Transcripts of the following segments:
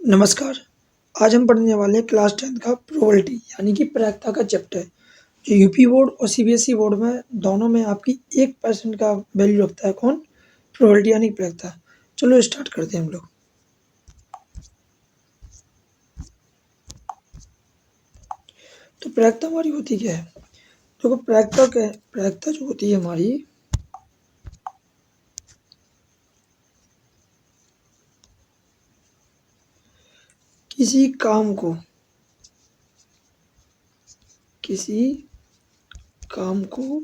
नमस्कार। आज हम पढ़ने वाले हैं क्लास 10 का प्रोबेबिलिटी यानी कि प्रायिकता का चैप्टर। जो यूपी बोर्ड और सीबीएसई बोर्ड में दोनों में आपकी 1% का वैल्यू रखता है। कौन? प्रोबेबिलिटी यानी कि प्रायिकता। चलो स्टार्ट करते हैं हम लोग। तो प्रायिकता हमारी होती क्या है? देखो प्रायिकता जो होती है हमारी, किसी काम को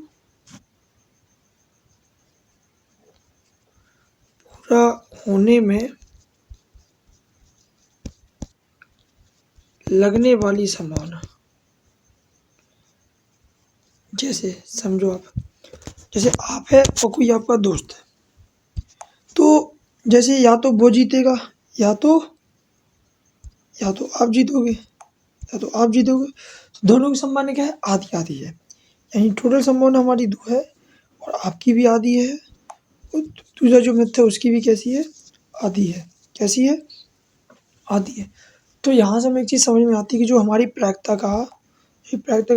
पूरा होने में लगने वाली संभावना। जैसे समझो जैसे आप है और कोई आपका दोस्त है, तो जैसे या तो वो जीतेगा या तो आप जीतोगे तो दोनों की संभावना क्या है? आधी आधी है। यानी टोटल संभावना हमारी 2 है और आपकी भी आधी है और दूसरा जो मित्र है उसकी भी कैसी है? आधी है। कैसी है? आधी है। तो यहाँ से हमें एक चीज़ समझ में आती है कि जो हमारी प्रायिकता का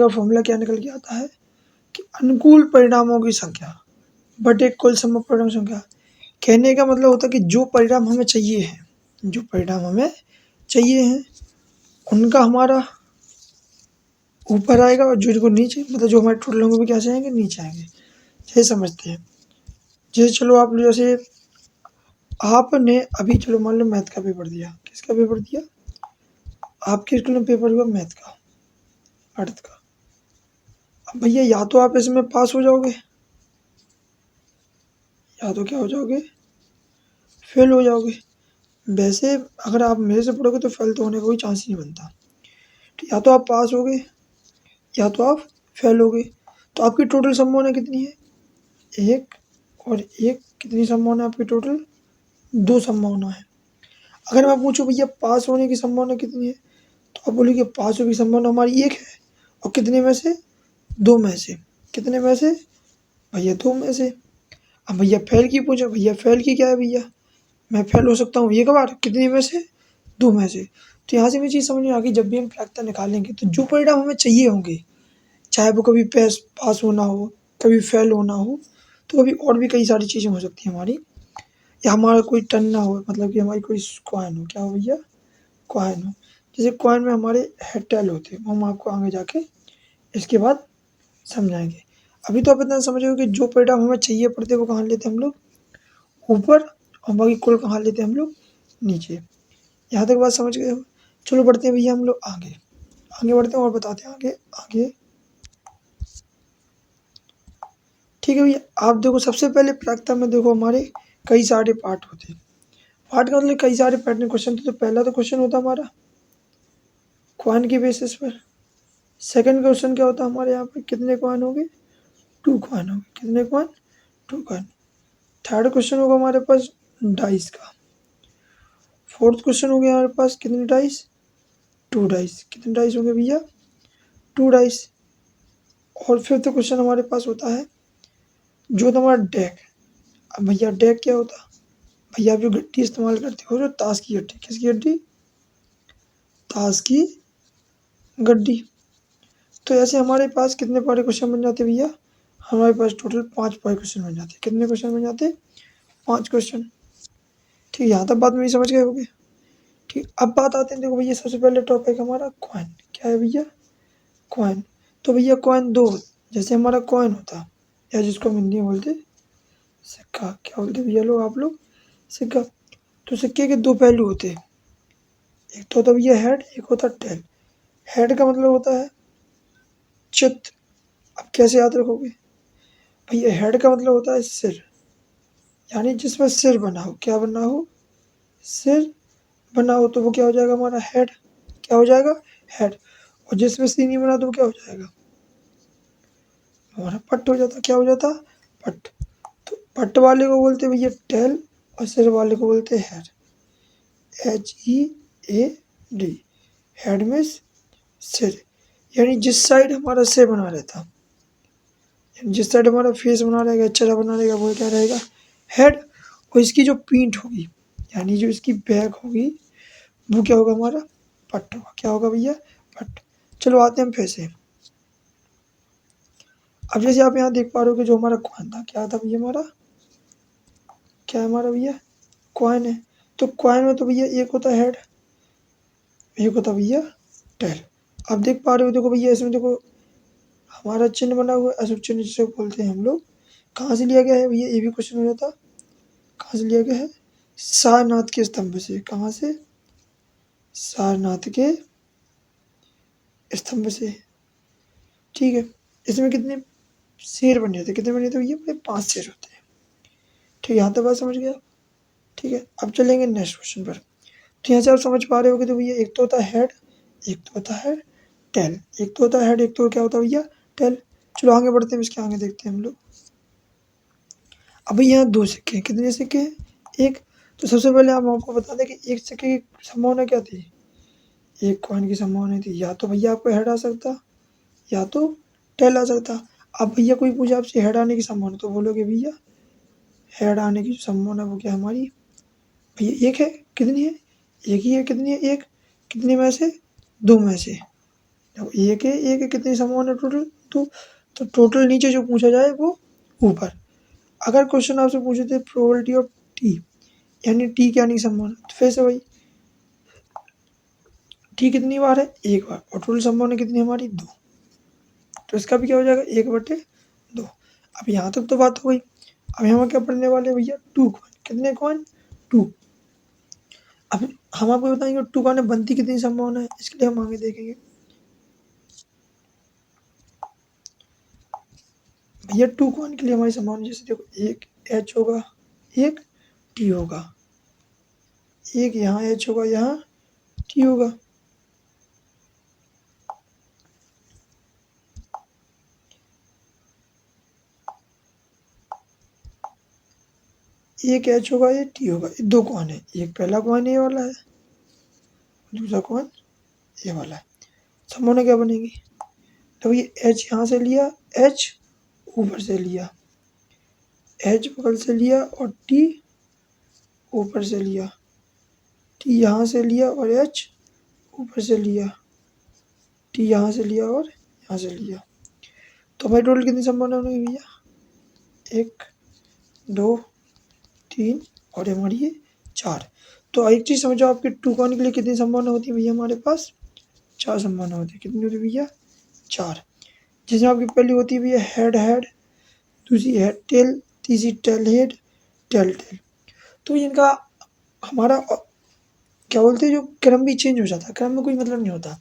फॉर्मूला क्या निकल के आता है कि अनुकूल परिणामों की संख्या बटे कुल संभव परिणाम संख्या। कहने का मतलब होता है कि जो परिणाम हमें चाहिए हैं उनका हमारा ऊपर आएगा और जो नीचे, मतलब जो हमारे टोटल होंगे वो क्या आएंगे? नीचे आएंगे। जैसे समझते हैं, जैसे चलो आपने अभी चलो मान लो मैथ का पेपर दिया। किसका पेपर दिया? आपके स्कूल में पेपर हुआ मैथ का, अर्थ का। अब भैया या तो आप इसमें पास हो जाओगे या तो क्या हो जाओगे? फेल हो जाओगे। वैसे अगर आप मेरे से पढ़ोगे तो फेल तो होने का कोई चांस ही नहीं बनता। तो या तो आप पास होगे या तो आप फेल होगे। तो आपकी टोटल संभावना कितनी है? 1 और 1। कितनी संभावना है आपकी टोटल? 2 संभावना है। अगर मैं पूछूं भैया पास होने की संभावना कितनी है, तो आप बोलोगे पास होने की संभावना हमारी 1 है। और कितने में से? 2 में से। कितने में से? भैया 2 में से। अब भैया फेल की पूछो, भैया फेल की क्या है भैया? मैं फेल हो सकता हूँ 1 बार। कितने में से? 2 में से। तो यहाँ से भी चीज़ समझ में आ गई, जब भी हम प्रायिकता निकालेंगे तो जो परिणाम हमें चाहिए होंगे, चाहे वो कभी पास होना हो, कभी फेल होना हो, तो कभी और भी कई सारी चीज़ें हो सकती हैं हमारी, या हमारा कोई टर्न ना हो, मतलब कि हमारी कोई कॉइन हो। क्या हो भैया? कॉइन हो। जैसे कॉइन में हमारे हेड टेल होते हैं, वो हम आपको आगे जाके इसके बाद समझाएंगे। अभी तो आप इतना समझ हो कि जो परिणाम हमें चाहिए पड़ते वो कहाँ लेते हैं हम लोग? ऊपर। और बाकी कुल कहाँ लेते हैं हम लोग? नीचे। यहाँ तक बात समझ गए हो? चलो बढ़ते हैं भैया हम लोग आगे बढ़ते हैं और बताते हैं आगे। ठीक है भैया, आप देखो सबसे पहले प्रायिकता में देखो हमारे कई सारे पार्ट होते हैं। पार्ट का मतलब कई सारे पैटर्न क्वेश्चन थे। तो पहला तो क्वेश्चन होता हमारा कॉइन के बेसिस पर। सेकंड क्वेश्चन क्या होता है हमारे यहाँ पे? कितने कॉइन होंगे? 2 कॉइन होंगे। कितने कॉइन? 2 कॉइन। थर्ड क्वेश्चन होगा हमारे पास डाइस का। फोर्थ क्वेश्चन हो गया हमारे पास कितने डाइस? 2 डाइस। कितने डाइस होंगे भैया? 2 डाइस। और फिफ्थ क्वेश्चन हमारे पास होता है जो हमारा डेक। अब भैया डेक क्या होता है? भैया आप जो गड्डी इस्तेमाल करते हो, जो ताश की गड्डी। किसकी गड्डी? ताश की गड्डी। तो ऐसे हमारे पास कितने पारे क्वेश्चन बन जाते भैया? हमारे पास टोटल 5 पारे क्वेश्चन बन जाते। कितने क्वेश्चन बन जाते? 5 क्वेश्चन। ठीक, यहाँ तक बात मेरी समझ गए होगे? ठीक, अब बात आते हैं, देखो भैया सबसे पहले टॉपिक हमारा कॉइन। क्या है भैया? कॉइन। तो भैया कॉइन 2, जैसे हमारा कॉइन होता या जिसको हम हिंदी में बोलते सिक्का। क्या बोलते भैया आप लोग? सिक्का। तो सिक्के के 2 पहलू होते हैं, एक तो होता भैया हेड, एक होता टेल। हेड का मतलब होता है चित्त। अब कैसे याद रखोगे भैया? हेड का मतलब होता है सिर, यानी जिसमें सिर बना हो। क्या बना हो? सिर बना हो तो वो क्या हो जाएगा हमारा? हेड। क्या हो जाएगा? हेड। और जिसमें सिर नहीं बना तो वो क्या हो जाएगा? हमारा पट हो जाता। क्या हो जाता? पट। तो पट वाले को बोलते भैया टेल और सिर वाले को बोलते हेड। HEAD। हेड में सिर, यानी जिस साइड हमारा सिर बना रहता, यानी जिस साइड हमारा फेस बना रहेगा, चेहरा बना रहेगा, वो क्या रहेगा? हेड। और इसकी जो पीठ होगी, यानी जो इसकी बैक होगी, वो क्या होगा हमारा पट होगा। क्या होगा भैया पट। चलो आते हैं हम फिर से। अब जैसे आप यहाँ देख पा रहे हो कि जो हमारा कॉइन था क्या था भैया हमारा, क्या है हमारा भैया कॉइन है। तो कॉइन में तो भैया एक होता है हेड, एक होता है भैया टेल। आप देख पा रहे हो देखो भैया इसमें देखो हमारा चिन्ह बना हुआ है, अशुभ चिन्ह जिसे बोलते हैं हम लोग। कहाँ से लिया गया है भैया, ये भी क्वेश्चन हो जाता। कहाँ से लिया गया है, सारनाथ के स्तंभ से। कहाँ से, सारनाथ के स्तंभ से। ठीक है, इसमें कितने शेर बने थे, कितने बने थे भैया, अपने 5 शेर होते हैं। ठीक है, यहाँ तक बात समझ गया। ठीक है, अब चलेंगे नेक्स्ट क्वेश्चन पर। तो यहाँ से आप समझ पा रहे हो कि तो भैया एक तो होता है हेड, एक तो होता है टेल। एक तो होता है हेड, एक तो क्या होता है भैया टेल। चलो आगे बढ़ते हैं, इसके आगे देखते हैं हम लोग। अब यहाँ 2 सिक्के हैं, कितने सिक्के हैं, एक। तो सबसे पहले हम आपको बता दें कि एक सिक्के की संभावना क्या थी, एक कॉइन की संभावना थी या तो भैया आपको हेड आ सकता या तो टेल आ सकता। अब भैया कोई पूछे आपसे हेड आने की संभावना, तो बोलोगे भैया हेड आने की संभावना वो क्या हमारी भैया एक है। कितनी है, एक ही है। कितनी है, एक। कितने में से, 2 में से। जब एक है कितनी संभावना टोटल, तो टोटल नीचे जो पूछा जाए वो ऊपर। अगर क्वेश्चन आपसे पूछे थे प्रोबेबिलिटी ऑफ टी, यानी टी क्या नहीं संभावना, तो फिर से वही टी कितनी बार है, एक बार, और टोटल संभावना कितनी हमारी 2। तो इसका भी क्या हो जाएगा 1/2। अब यहाँ तक तो बात हो गई। अब हम क्या पढ़ने वाले हैं भैया, 2 कॉइन। कितने कॉइन, 2। अब हम आपको बताएंगे 2 कॉइन बनती कितनी संभावना है, इसके लिए हम आगे देखेंगे। भैया 2 कॉइन के लिए हमारी संभावना जैसे देखो, एक एच होगा, एक टी होगा, एक यहाँ एच होगा, यहाँ टी होगा। एक एच होगा, ये टी होगा। ये 2 कॉइन है, एक पहला कॉइन ये वाला है, दूसरा कॉइन ये वाला है। संभावना क्या बनेगी, तो ये एच यहाँ से लिया, एच ऊपर से लिया, एच बगल से लिया और टी ऊपर से लिया, टी यहाँ से लिया और एच ऊपर से लिया, टी यहाँ से लिया और यहाँ से लिया। तो हमारी टोटल कितनी संभावना होगी भैया, 1 2 3 और हमारी ये 4। तो एक चीज़ समझो, आपके 2 कॉइन के लिए कितनी संभावना होती है भैया, हमारे पास 4 संभावना होती है। कितनी होती है भैया, 4। जिसमें आपकी पहली होती है भैया हेड हेड, दूसरी हेड टेल, तीसरी टेल हेड, टेल टेल। तो इनका हमारा क्या बोलते हैं, जो क्रम भी चेंज हो जाता है, क्रम में कोई मतलब नहीं होता।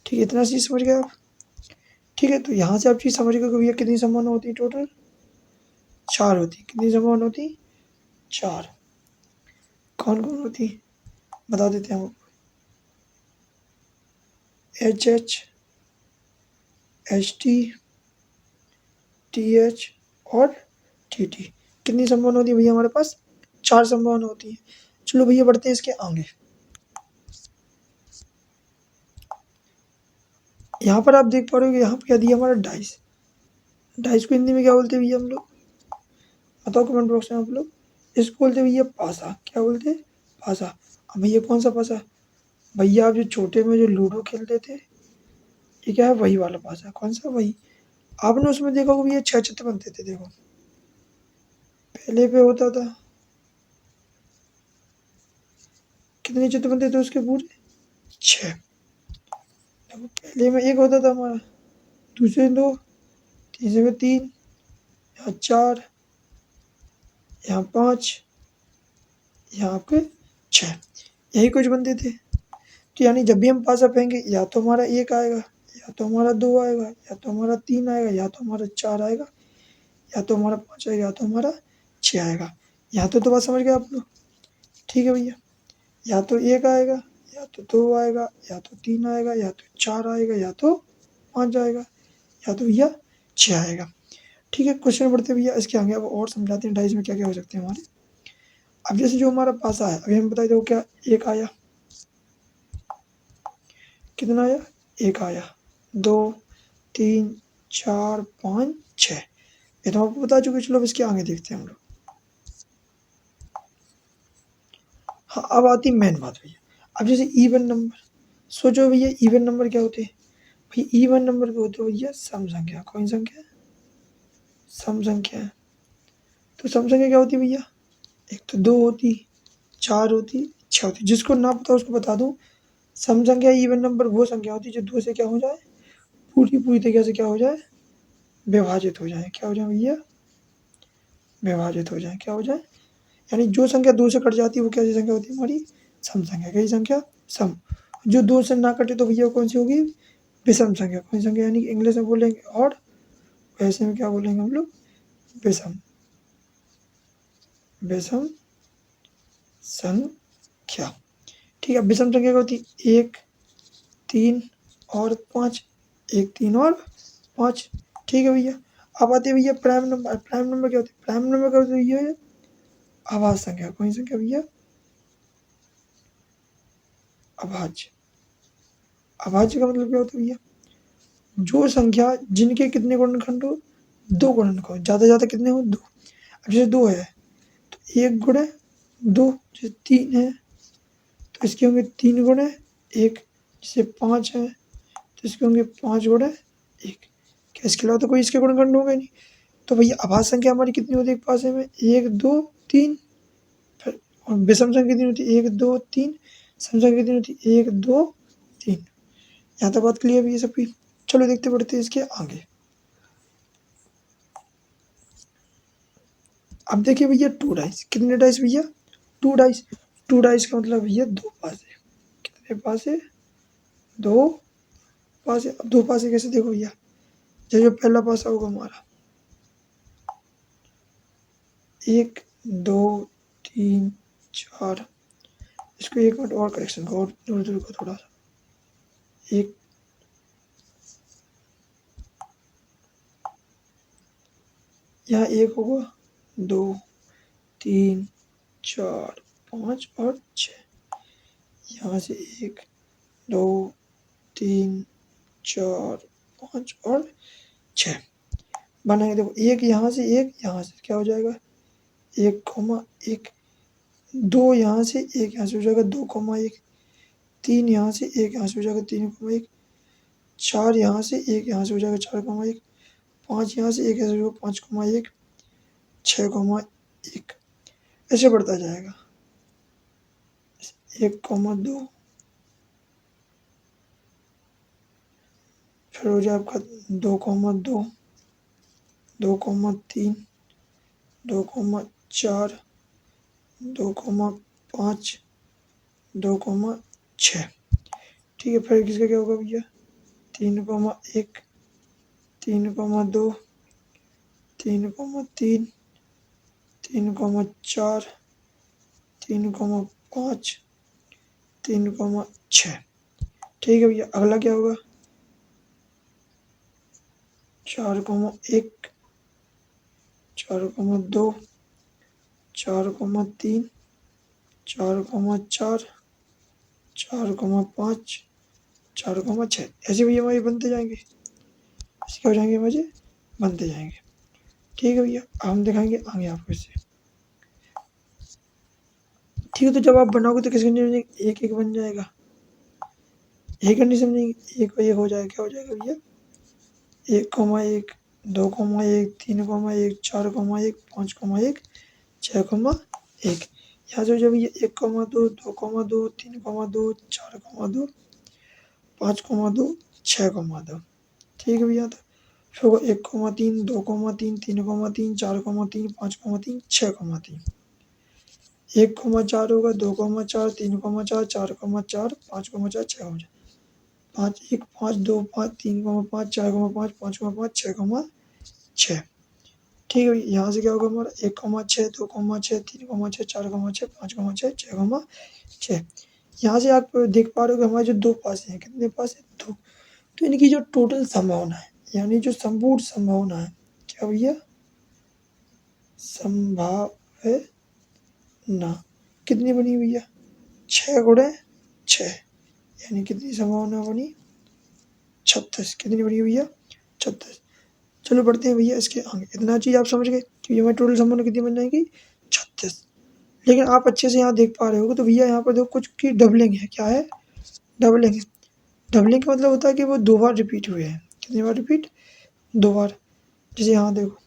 ठीक है, इतना चीज़ समझ गए आप। ठीक है, तो यहाँ से आप चीज़ समझ गए कि भैया कितनी संभावना होती है, टोटल 4 होती। कितनी संभावना होती, 4। कौन कौन होती बता देते हैं हम। H H, H T, T H और टी टी। कितनी संभावना होती है भैया हमारे पास, 4 संभावना होती है। चलो भैया बढ़ते हैं इसके आगे। यहाँ पर आप देख पा रहे हो कि यहाँ पर क्या दिया हमारा डाइस। डाइस को हिंदी में क्या बोलते हैं भैया हम लोग, बताओ कमेंट बॉक्स में आप लोग। इसको बोलते हैं भैया पासा। क्या बोलते हैं, पासा। अब भैया कौन सा पासा, भैया आप जो छोटे में जो लूडो खेलते थे, ये क्या है वही वाला पासा। कौन सा, वही। आपने उसमें देखा होगा भैया 6 चित्र बनते थे, देखो पहले पे होता था, कितने चित्र बनते थे उसके पूरे, 6। देखो पहले में एक होता था हमारा, दूसरे में 2, तीसरे में 3, यहाँ 4, यहाँ 5, यहाँ पे 6। यही कुछ बनते थे। तो यानी जब भी हम पासा फेंकेंगे, या तो हमारा 1 आएगा, या तो हमारा 2 आएगा, या तो हमारा 3 आएगा, या तो हमारा 4 आएगा, या तो हमारा 5 आएगा, या तो हमारा 6 आएगा। यहाँ तो बात समझ गए आप लोग। ठीक है भैया, या तो 1 आएगा, या तो 2 आएगा, या तो 3 आएगा, या तो 4 आएगा, या तो 5 आएगा, या तो भैया 6 आएगा। ठीक है, क्वेश्चन बढ़ते भैया इसके आगे अब और समझाते हैं डाइस में क्या क्या हो सकते हैं हमारे। अब जैसे जो हमारा पासा है, अभी हम बताए दो क्या, 1 आया, कितना आया, 1 आया, 2 3 4 5 6। ये तो आपको बता चुके। चलो अब इसके आगे देखते हैं हम लोग। हाँ, अब आती मेन बात भैया। अब जैसे इवन नंबर, सोचो भैया इवन नंबर क्या होते हैं भाई, इवन नंबर क्या होते हैं भैया, सम संख्या। कौन संख्या? सम संख्या। तो सम संख्या क्या होती है भैया, एक तो 2 होती, 4 होती, 6 होती। जिसको ना पता उसको बता दूं, सम संख्या इवन नंबर वो संख्या होती है जो 2 से क्या हो जाए, पूरी पूरी तरीके से क्या हो जाए, विभाजित हो जाए। क्या हो जाए भैया, विभाजित हो जाए। क्या हो जाए, यानी जो संख्या 2 से कट जाती है वो कैसी संख्या होती है हमारी, सम संख्या। कैसी संख्या, सम। जो 2 से ना कटे तो भैया कौन सी होगी, विषम संख्या। कौन सी संख्या, यानी कि इंग्लिश में बोलेंगे ऑड, वैसे में क्या बोलेंगे हम लोग, विषम, विषम संख्या। ठीक है, विषम संख्या क्या होती है, 1, 3 और 5, 1, 3 और 5। ठीक है भैया। अब आते हैं भैया प्राइम नंबर। प्राइम नंबर क्या होती है, प्राइम नंबर क्या होती है भैया, अभाज्य संख्या। कौन सी संख्या भैया, अभाज्य। अभाज्य का मतलब क्या होता है भैया, जो संख्या जिनके कितने गुणनखंड हो, 2 गुणनखंड हो, ज़्यादा ज़्यादा कितने हो, 2। अब जैसे 2 है तो 1 गुणे 2, जैसे 3 है तो इसके होंगे 3 गुणे 1, जैसे 5 है तो इसके होंगे 5 गुणे 1। क्या इसके अलावा तो कोई इसके गुणनखंड होंगे नहीं। तो भैया अभाज्य संख्या हमारी कितनी होती है एक पासे में, 1 2 3। फिर और विषम संख्या कितनी होती है, 1 2 3। सम संख्या कितनी होती है, 1 2 3। यहाँ तक बात क्लियर है ये सबकी। चलो देखते बढ़ते हैं इसके आगे। अब देखिए भैया 2 डाइस। कितने डाइस भैया, 2 डाइस। 2 डाइस का मतलब भैया 2 पासे। कितने पासे, 2 पासे। अब 2 पासे कैसे, देखो भैया, जो पहला पासा होगा हमारा, 1 2 3 4। इसको एक मिनट और करेक्शन को और दूर को थोड़ा सा, एक, यहाँ 1 होगा, 2 3 4 5 और 6। यहाँ से 1 2 3 4 5 और 6 बनाएंगे। देखो एक यहाँ से, एक यहाँ से, क्या हो जाएगा, 1 कॉमा 1। 2 यहाँ से, 1 यहाँ से हो जाएगा 2 कॉमा 1। 3 यहाँ से, 1 यहाँ से हो जाएगा 3 कॉमा 1। 4 यहाँ से, 1 यहाँ से हो जाएगा 4 कॉमा 1। 5 यहाँ से, 1 यहाँ से हो जाएगा 5 कॉमा 1, 6 कॉमा 1। ऐसे बढ़ता जाएगा, 1 कॉमा 2, फिर हो जाए आपका 2 comma 2, 2 comma 3, 2 comma 4, 2 comma 5, 2 comma 6। ठीक है, फिर किसका क्या होगा भैया, 3 comma 1, 3 comma 2, 3 comma 3, 3 comma 4, 3 comma 5, 3 comma 6। ठीक है भैया, अगला क्या होगा, 4 comma 1, 4 comma 2, 4 comma 3, 4 comma 4, 4 comma 5, 4 comma 6। ऐसे भैया हमारे बनते जाएंगे, ऐसे क्या हो जाएंगे हमारे, बनते जाएंगे। ठीक है भैया, हम दिखाएंगे आगे आपको इससे। ठीक है, तो जब आप बनाओगे तो किस कंडीशन में एक एक बन जाएगा, एक कंडीशन में एक एक हो जाएगा। क्या हो जाएगा भैया, 1 comma 1, 2 comma 1, 3 comma 1, 4 comma 1, 5 comma 1, 6 comma 1। यहाँ से जब ये 1 comma 2, 2 comma 2, 3 comma 2, 4 comma 2, 5 comma 2, 6 comma 2। ठीक है भैया, तो फिर 1 comma 3, 2 comma 3, 3 comma 3, 4 comma 3, 5 comma 3, 6 comma 3। 1 comma 4 होगा, 2 comma 4, 3 comma 4, 4 comma 4, 5 comma 4, 6 comma 4। 5 1 5 2 5 3 comma 5, 4 comma 5, 5 comma 5, 6 comma 6। ठीक है भैया, यहाँ से क्या होगा हमारा, 1 comma 6, 2 comma 6, 3 comma 6, 4 comma 6, 5 comma 6, 6 comma 6। यहाँ से आप देख पा रहे हो कि हमारे जो 2 पास हैं, कितने पास है, 2। तो इनकी जो टोटल संभावना है, यानी जो संपूर्ण संभावना है, क्या भैया, संभावना कितनी बनी भैया, 6 गुणे 6, यानी कितनी संभावना बनी, 36। कितनी बनी भैया, 36। चलो बढ़ते हैं भैया इसके आगे। इतना चीज़ आप समझ गए कि हमारी टोटल संभावना कितनी बन जाएगी, 36। लेकिन आप अच्छे से यहाँ देख पा रहे होगे तो भैया यहाँ पर देखो कुछ की डबलिंग है। क्या है? डबलिंग है। डबलिंग का मतलब होता है कि वो 2 बार रिपीट हुए हैं। कितनी बार रिपीट? 2 बार। जैसे यहाँ देखो,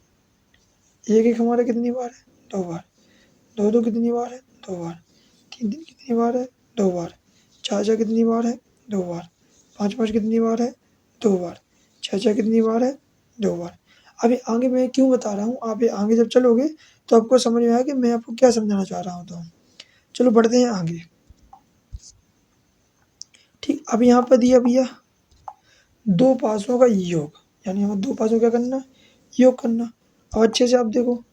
एक हमारा कितनी बार है? 2 बार। दो कितनी बार है? 2 बार। तीन कितनी बार है? 2 बार। चार कितनी बार है? 2 बार। पाँच कितनी बार है? 2 बार। छः कितनी बार है? 2 बार। अभी आगे मैं क्यों बता रहा हूँ, आप ये आगे जब चलोगे तो आपको समझ में आया कि मैं आपको क्या समझाना चाह रहा हूँ। तो चलो बढ़ते हैं आगे। ठीक, अब यहाँ पर दिया भैया 2 पासों का योग, यानी हमें 2 पासों क्या करना? योग करना। अब अच्छे से आप देखो,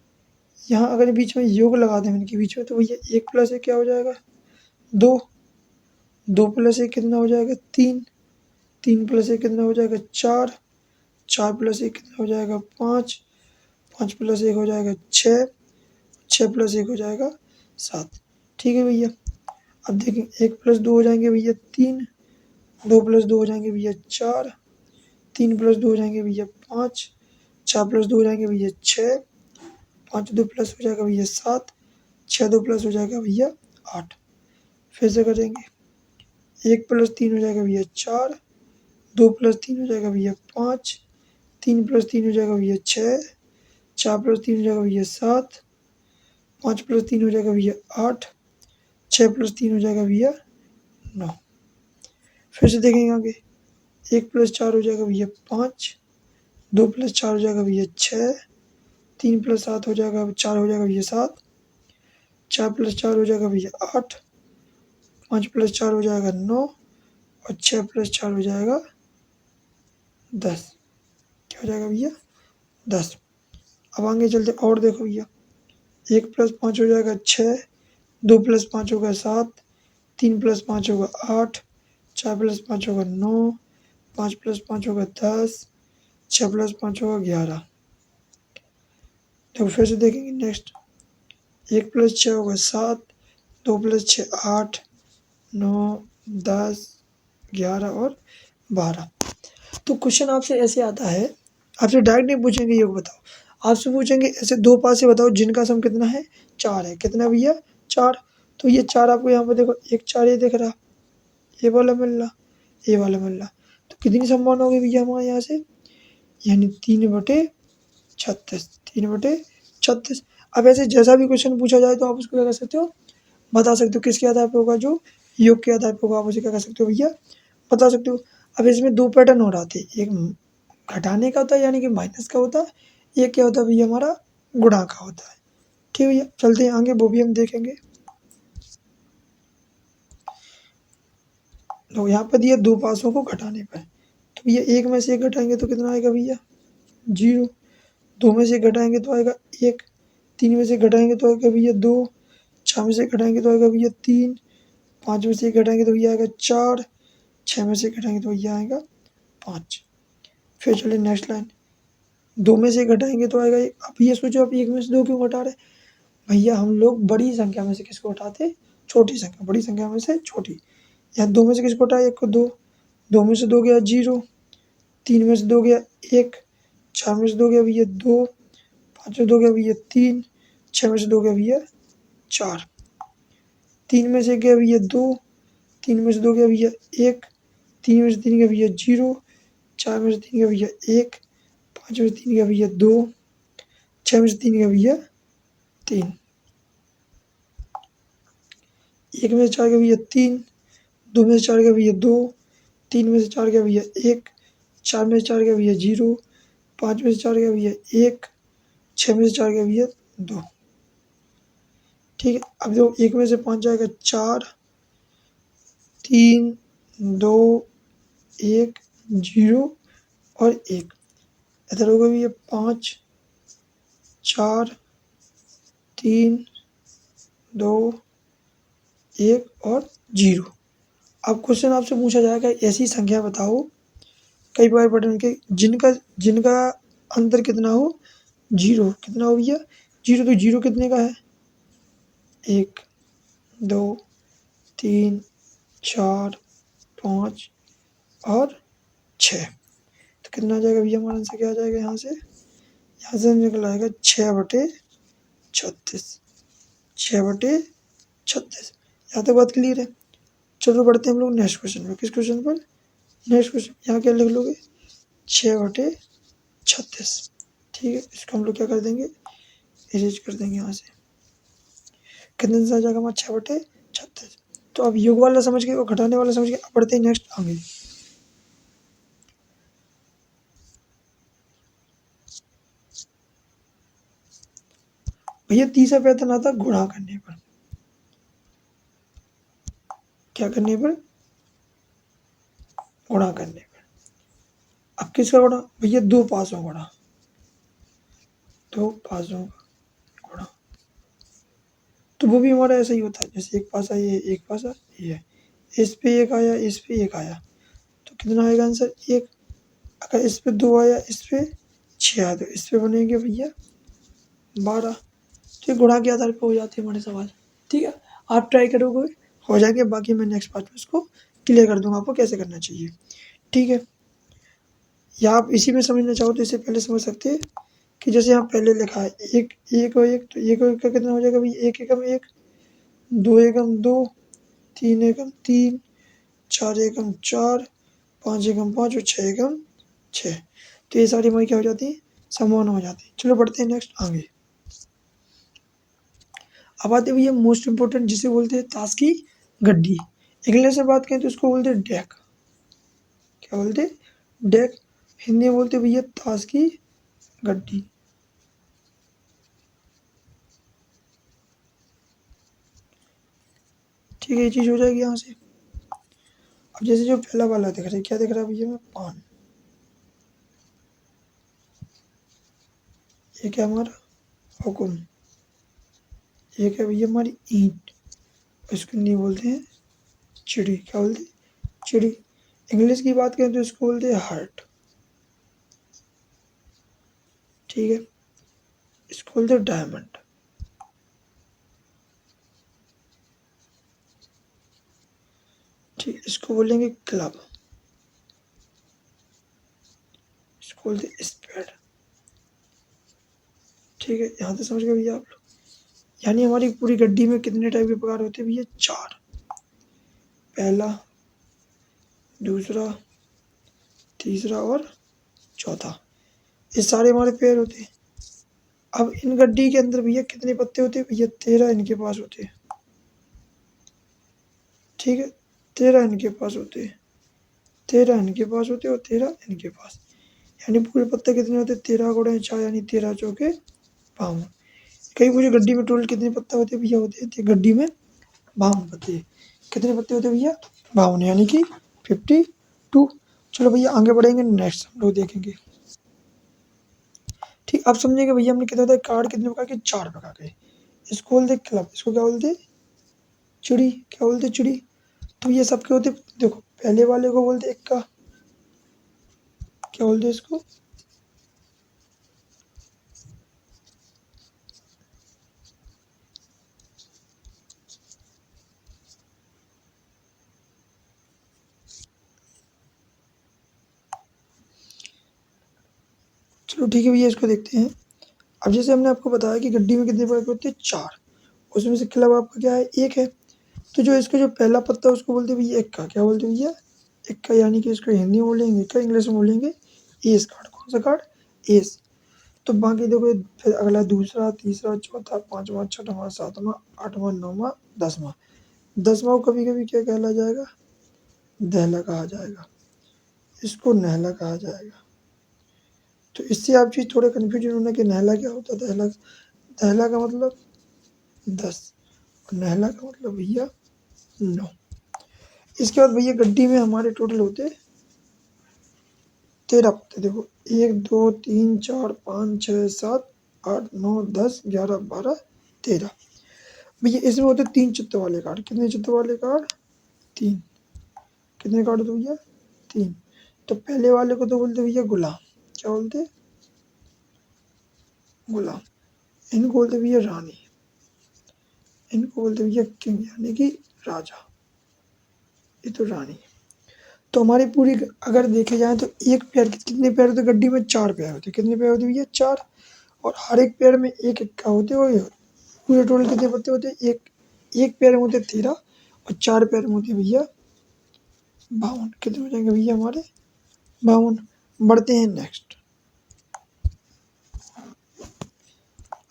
यहाँ अगर बीच में योग लगा दें इनके बीच में तो भैया 1 + 1 क्या हो जाएगा? 2। 2 + 1 कितना हो जाएगा? 3। 3 + 1 कितना हो जाएगा? 4। 4 + 1 कितना हो जाएगा? 5। 5 + 1 हो जाएगा 6। 6 + 1 हो जाएगा 7। ठीक है भैया। अब देखें 1 + 2 हो जाएंगे भैया 3। 2 + 2 हो जाएंगे भैया 4। 3 + 2 हो जाएंगे भैया 5। 4 + 2 हो जाएंगे भैया 6। 5 2 प्लस हो जाएगा भैया 7। 6 2 प्लस हो जाएगा भैया 8। फिर से करेंगे, 1 + 3 हो जाएगा भैया 4। 2 + 3 हो जाएगा भैया 5। 3 + 3 हो जाएगा भैया 6। 4 + 3 हो जाएगा भैया 7। 5 + 3 हो जाएगा भैया 8। 6 + 3 हो जाएगा भैया 9। फिर से देखेंगे आगे, 1 + 4 हो जाएगा भैया 5। 2 + 4 हो जाएगा भैया 6। 3 + 7 हो जाएगा 4 हो जाएगा भैया 7। 4 + 4 हो जाएगा भैया 8। 5 + 4 हो जाएगा 9। और 6 + 4 हो जाएगा 10। क्या हो जाएगा भैया? 10। अब आगे चलते और देखो भैया, 1 + 5 हो जाएगा 6। 2 + 5 होगा 7। 3 + 5 होगा 8। 4 + 5 होगा 9। 5 + 5 होगा 10। 6 + 5 होगा 11। देखो फिर से देखेंगे नेक्स्ट, 1 + 6 होगा 7। 2 + 6 8। 9 10 11 और 12। तो क्वेश्चन आपसे ऐसे आता है, आपसे डायरेक्ट नहीं पूछेंगे योग बताओ, आपसे पूछेंगे ऐसे 2 पास से बताओ जिनका सम कितना है? 4 है। कितना भैया? 4। तो ये 4 आपको यहाँ पर देखो, 1 4 ये दिख रहा, ये वाला मिल रहा, ये वाला मिल रहा। तो कितनी संभावना होगी भैया हमारे यहाँ से? यानी 3/36। 3/36। अब ऐसे जैसा भी क्वेश्चन पूछा जाए तो आप उसको क्या कर सकते हो? बता सकते हो किसके आधार पर होगा? जो योग के आधार पर होगा, आप उसे क्या कर सकते हो भैया? बता सकते हो। अब इसमें 2 पैटर्न हो रहा थे, एक घटाने का होता है यानी कि माइनस का होता है, एक क्या होता है भैया हमारा? गुणा का होता है। ठीक है भैया, चलते हैं आगे, वो भी हम देखेंगे। तो यहाँ पर दिया 2 पासों को घटाने पर, तो भैया 1 में से 1 घटाएंगे तो कितना आएगा भैया? 0। 2 में से 1 घटाएंगे तो आएगा 1। 3 में से घटाएंगे तो आएगा भैया 2। 4 में से घटाएंगे तो आएगा भैया 3। 5 में से घटाएंगे तो भैया आएगा 4। 6 में से घटाएंगे तो भैया आएगा 5। फिर चलिए नेक्स्ट लाइन, 2 में से घटाएंगे तो आएगा 1। अब ये सोचो, आप 1 में से 2 क्यों घटा रहे? भैया हम लोग बड़ी संख्या में से किसको हटाते? छोटी संख्या। बड़ी संख्या में से छोटी। यहाँ 2 में से किसको हटाया? 1 को। 2। 2 में से 2 गया 0। 3 में से 2 गया 1। 4 में से 2 गया भैया 2। 5 में 2 गया भैया 3। 6 में से 2 गया भैया 4। 3 में से गया भैया 2। 3 में से 2 गया भैया 1। 3 में से 3 गया भैया 0। 4 में से 3 गया भैया 1। 5 में से 3 गया भैया 2। 6 में से 3 गया भैया 3। 1 में से 4 गया भैया 3। 2 में से 4 गया भैया 2। 3 में से 4 गया भैया 1। 4 में से 4 गया भैया 0। 5 में से 4 गया भैया 1। 6 में से 4 गया भैया 2। ठीक है, अब देखो 1 में से 5 जाएगा 4। 3 2 1 0 और 1। इधर होगा भैया 5 4 3 2 1 और 0। अब क्वेश्चन आपसे पूछा जाएगा ऐसी संख्या बताओ कई बार बटन के जिनका जिनका अंतर कितना हो? 0। कितना हो भैया? 0। तो 0 कितने का है? 1 2 3 4 5 और 6। तो कितना आ जाएगा भैया? हमारा आंसर क्या आ जाएगा यहाँ से? यहाँ से निकल आएगा 6/36। 6/36। 36। यहाँ तक बात क्लियर है। चलो बढ़ते हैं हम लोग नेक्स्ट क्वेश्चन पर। किस क्वेश्चन पर? Next question. यहाँ क्या लिख लोगे? 6/36। ठीक है, इसको हम लोग क्या कर देंगे? इरेज कर देंगे यहाँ से। कितने से आ जाएगा हमारा? 6/36। तो अब योग वाला समझ गए और घटाने वाला समझ गए। अब बढ़ते हैं नेक्स्ट आगे। भैया तीसरा पैटर्न आता गुणा करने पर। क्या करने पर? गुणा करने पर। अब किसका गुणा? भैया दो पासों गुणा। दो पासों का गुणा। तो वो भी हमारा ऐसा ही होता है, जैसे एक पासा ये, एक पासा ये है। इस पे एक आया, इस पे एक आया, तो कितना आएगा आंसर? एक। अगर इस पे दो आया, इस पे 6 आया, तो इस पे बनेंगे भैया 12। तो ये गुणा के आधार पे हो जाते हैं हमारे सवाल। ठीक है, आप ट्राई करोगे हो जाएंगे। बाकी मैं नेक्स्ट पार्ट में इसको क्लियर कर दूंगा आपको कैसे करना चाहिए। ठीक है, या आप इसी में समझना चाहो तो इससे पहले समझ सकते हैं कि जैसे यहाँ पहले लिखा है एक एक और एक, तो एक और एक का कितना हो जाएगा भैया? एक एकम एक, दो एकम दो, तीन एकम तीन, चार एकम चार, पाँच एकम पाँच और छः एकम छः। तो ये सारी हमारी क्या हो जाती है? समान हो जाती है। चलो बढ़ते हैं नेक्स्ट आगे। अब आते भैया मोस्ट इंपोर्टेंट, जिसे बोलते हैं ताश की गड्डी। इंग्लिश से बात करें तो इसको बोलते हैं डेक। क्या बोलते हैं? डेक। हिंदी में बोलते भैया ताश की गड्डी। ठीक है, ये चीज़ हो जाएगी यहाँ से। अब जैसे जो पहला वाला दिख रहा है, क्या दिख रहा है भैया? में पान। ये क्या हमारा? हुकुम। ये क्या भैया? हमारी ईंट। इसको नहीं बोलते हैं चिड़ी। क्या बोलते हैं? चिड़ी। इंग्लिश की बात करें तो इसको बोलते हैं हार्ट। ठीक है, इसको बोलते हैं डायमंड। ठीक, इसको बोलेंगे क्लब। इसको बोलते हैं स्पेड। ठीक है, यहाँ तक समझ गए भैया आप लोग? यानी हमारी पूरी गड्डी में कितने टाइप के प्रकार होते हैं भैया? 4। पहला, दूसरा, तीसरा और चौथा। ये सारे हमारे पेयर होते हैं। अब इन गड्डी के अंदर भैया कितने पत्ते होते हैं भैया? 13 इनके पास होते हैं। ठीक है, 13 इनके पास होते हैं, 13 इनके पास होते हैं और 13 इनके पास। यानी पूरे पत्ते कितने होते हैं? 13 गुणे 4 यानी 13 चौके 52। कहीं पूरी गड्डी में टोटल कितने पत्ते होते हैं भैया? होते हैं गड्डी में 52 पत्ते। कितने पत्ते होते हैं भैया? 52 यानी कि 52। चलो भैया आगे बढ़ेंगे, नेक्स्ट हम लोग देखेंगे। ठीक, अब समझेंगे भैया हमने कितना होता है कार्ड कितने प्रकार के? 4 प्रकार के। इसको बोलते क्लब। इसको क्या बोलते? चिड़ी। क्या बोलते? चिड़ी। तो ये सबके होते, देखो पहले वाले को बोलते इक्का। क्या बोलते इसको? चलो ठीक है भैया, इसको देखते हैं। अब जैसे हमने आपको बताया कि गड्डी में कितने प्रकार के होते हैं? 4। उसमें से क्लब आपका क्या है? एक है। तो जो इसका जो पहला पत्ता है उसको बोलते हैं भैया इक्का। क्या बोलते हैं भैया? इक्का। यानी कि इसको हिंदी में बोलेंगे इक्का, इंग्लिश में बोलेंगे एस कार्ड। कौन सा कार्ड? एस। तो बाकी देखो फिर अगला दूसरा, तीसरा, चौथा, पांचवा, छठवां, सातवां, आठवां, नौवां, 10वां। 10वां को कभी कभी क्या कहला जाएगा? दहला कहा जाएगा। इसको नहला कहा जाएगा। तो इससे आप चीज़ थोड़े कन्फ्यूजन होना कि नहला क्या होता है? दहला, दहला का मतलब 10 और नहला का मतलब भैया 9। इसके बाद भैया गड्डी में हमारे टोटल होते 13 पत्ते। देखो 1 2 3 4 5 6 7 8 9 10 11 12 13। भैया इसमें होते 3 चित्तों वाले कार्ड। कितने चित्तों वाले कार्ड? 3। कितने कार्ड होते भैया? 3। तो पहले वाले को तो बोलते भैया गुलाम। क्या बोलते? गुलाम। इनको बोलते भैया रानी। इनको बोलते भैया किंग यानी कि राजा। ये तो रानी। तो हमारी पूरी अगर देखे जाए तो एक पेयर कितने पेयर होते? गड्डी में 4 पेयर होते। कितने पेयर होते भैया? 4। और हर एक पेयर में एक इक्का होते हैं। पूरे टोटल कितने पत्ते होते हैं? एक एक पैर में होते 13 और 4 पैर में होते भैया 52। कितने हो जाएंगे भैया हमारे 52। बढ़ते हैं नेक्स्ट।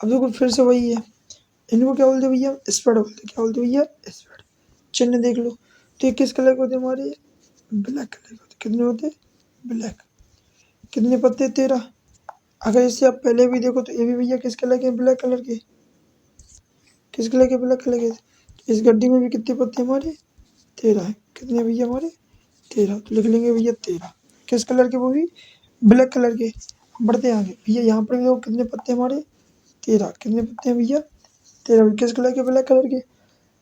अब देखो फिर से वही है, इनको क्या बोलते भैया स्प्रेड बोलते। क्या बोलते भैया स्प्रेड। चिन्ह देख लो, तो ये किस कलर के होते हमारे ब्लैक कलर के होते। कितने होते ब्लैक। कितने पत्ते 13। अगर इससे आप पहले भी देखो तो ये भी भैया किस कलर के ब्लैक कलर के। किस कलर के ब्लैक कलर के। इस गड्डी में भी कितने पत्ते हमारे 13 है। कितने भैया हमारे 13, तो लिख लेंगे भैया 13। किस कलर के वो भी ब्लैक कलर के। बढ़ते आगे भैया यहाँ पर भी देखो कितने पत्ते हमारे 13। कितने पत्ते हैं भैया 13 किस कलर के ब्लैक कलर के।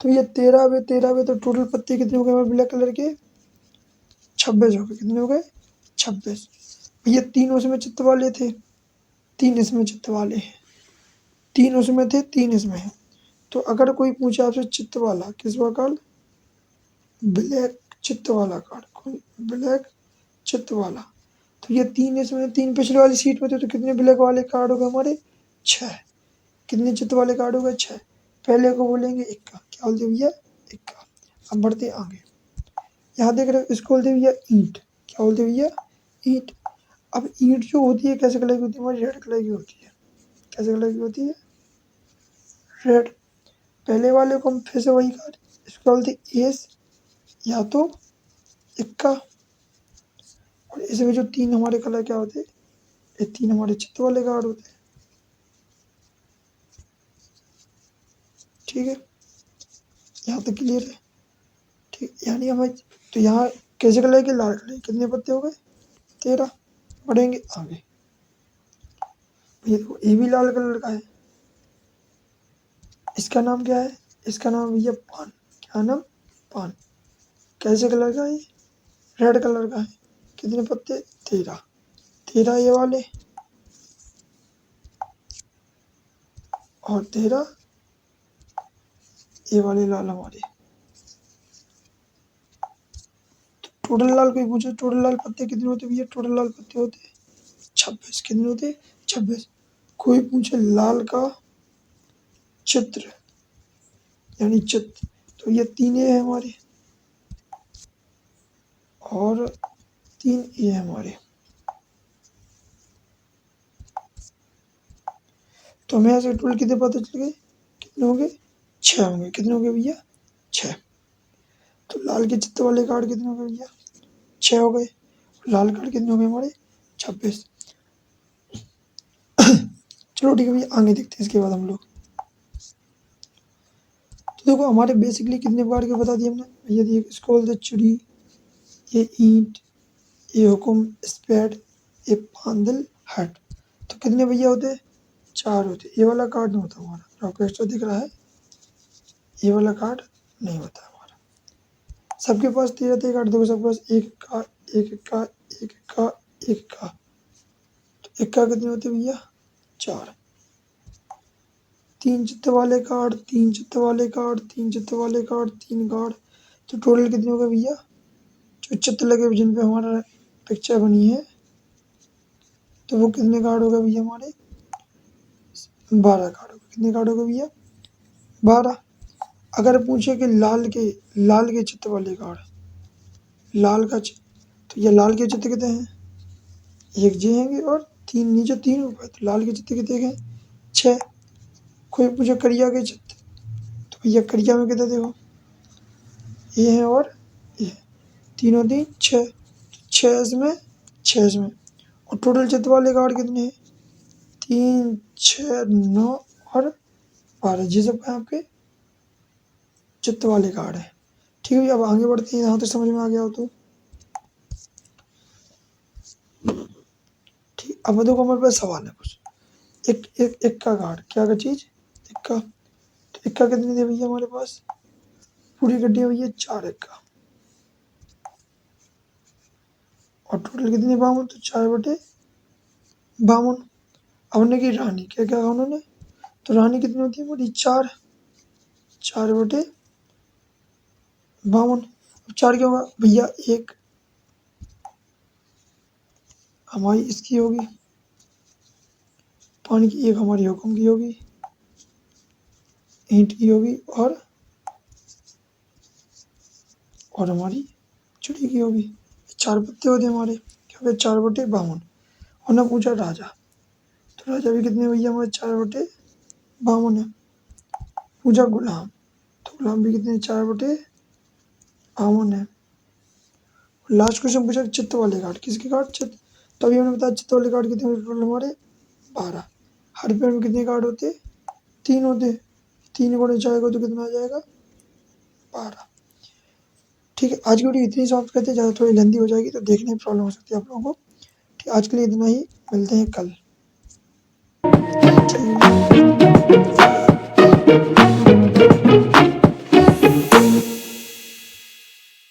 तो ये 13 तो टोटल पत्ते कितने हो गए हमारे ब्लैक कलर के 26 हो गए। कितने हो गए 26। ये 3 उसमें चित्त वाले थे, 3 इसमें चित्त वाले हैं। 3 उसमें थे 3 इसमें है। तो अगर कोई पूछे आपसे चित्त वाला किस कार्ड ब्लैक चित्त वाला कार्ड कौन ब्लैक चित्त वाला, तो ये 3 इसमें 3 पिछले वाली सीट में थे। तो कितने ब्लैक वाले कार्ड हो गए हमारे 6। कितने चित्त वाले कार्ड हो गए 6। पहले को बोलेंगे इक्का। क्या बोलते भैया इक्का। अब बढ़ते आगे, यहाँ देख रहे हो इसको बोलते भैया ईंट। क्या बोलते भैया ईंट। अब ईंट जो होती है कैसे कलर की होती है हमारी रेड कलर की होती है। कैसे कलर की होती है रेड। पहले वाले को हम फिर से वही कार्ड इसको बोलते एस या तो इक्का। और इसमें जो 3 हमारे कलर क्या होते हैं, ये 3 हमारे चित्त वाले कार्ड होते हैं। ठीक है, यहाँ तक क्लियर है। ठीक, यानी हमें तो यहाँ कैसे कलर के लाल कलर कितने पत्ते हो गए 13। बढ़ेंगे आगे, ये देखो ये भी लाल कलर का है। इसका नाम क्या है, इसका नाम भैया पान। क्या नाम पान। कैसे कलर का है रेड कलर का है। कितने पत्ते 13। 13 ये वाले और 13 ये वाले लाल हमारे। टोटल लाल कोई पूछे टोटल लाल पत्ते कितने होते भैया टोटल लाल पत्ते होते 26। कितने होते 26। कोई पूछे लाल का चित्र यानी चित्र, तो ये 3 ए है हमारे और 3 ए है हमारे। तो हमें यहाँ से टोटल कितने पता चल गए कितने होंगे 6 होंगे। कितने होंगे भैया 6। तो लाल के चित्त वाले कार्ड कितने हो गए भैया 6 हो गए। लाल कार्ड कितने हो गए हमारे 26। चलो ठीक है भैया आगे देखते हैं इसके बाद हम लोग। तो देखो हमारे बेसिकली कितने प्रकार के बता दिए हमने भैया। देखिए इसको बोलते चिड़ी, ये ईंट, ये हुकुम स्पेड, ये पांदल हट। तो कितने भैया होते 4 होते। ये वाला कार्ड नहीं होता हमारा जो आपको एक्स्ट्रा दिख रहा है, ये वाला कार्ड नहीं होता हमारा। सबके पास 13 कार्ड देखो, सबके पास एक का एक का एक का एक का। तो एक का कितने होते भैया 4। 3 चित्त वाले कार्ड 3 चित्त वाले कार्ड 3 चित्त वाले कार्ड 3 कार्ड। तो टोटल कितने हो गए भैया जो चित्र लगे हुए जिन पे हमारा पिक्चर बनी है, तो वो कितने कार्ड हो गए भैया हमारे 12 कार्ड हो गए। कितने कार्ड हो गए भैया 12। अगर पूछे कि लाल के चित्त वाले कार्ड लाल का तो ये लाल के चित्त कितने हैं एक जे हैं और 3 नीचे 3 ऊपर। तो लाल के चित्त कितने हैं 6। कोई पूछे करिया के चित्त, तो भैया करिया में कितने देखो ये है और ये तीनों 3 6। 6 इसमें 6 इसमें। और टोटल चित्त वाले कार्ड कितने हैं 3 6 9 और 12। जी सब आपके चित्त वाले कार्ड है। ठीक है, अब आगे बढ़ते हैं यहाँ तक समझ में आ गया हो तो। ठीक, अब देखो हमारे पास सवाल है कुछ। एक का कार्ड क्या का चीज इक्का। तो इक्का कितने दे भैया हमारे पास पूरी गड्डी है भैया 4 इक्का। और टोटल कितने 52। तो 4/52। अब उन्होंने की रानी क्या क्या कहा उन्होंने, तो रानी कितनी होती है हमारी 4। 4/52। 4 क्या होगा भैया एक हमारी इसकी होगी पानी की, एक हमारी हुक्म की होगी, ईंट की होगी और और हमारी चिड़ी की होगी। 4 पत्ते होते हमारे, क्या हो गया 4/52। और ना पूछा राजा, तो राजा भी कितने भैया हमारे 4/52 है। पूछा गुलाम, तो गुलाम भी कितने 4/52 है। लास्ट क्वेश्चन पूछा चित्त वाले कार्ड, किसके कार्ड चित्त, तभी हमने बताया चित्त वाले कार्ड कितने टोटल हमारे 12। हर पेड़ में कितने कार्ड होते, 3 होते, 3 गुणे जाएगा तो कितना आ जाएगा 12। ठीक है, आज की वीडियो इतनी समाप्त करते हैं, ज़्यादा थोड़ी लेंदी हो जाएगी तो देखने में प्रॉब्लम हो सकती है आप लोगों को। ठीक, आज के लिए इतना ही, मिलते हैं कल। ठीक है।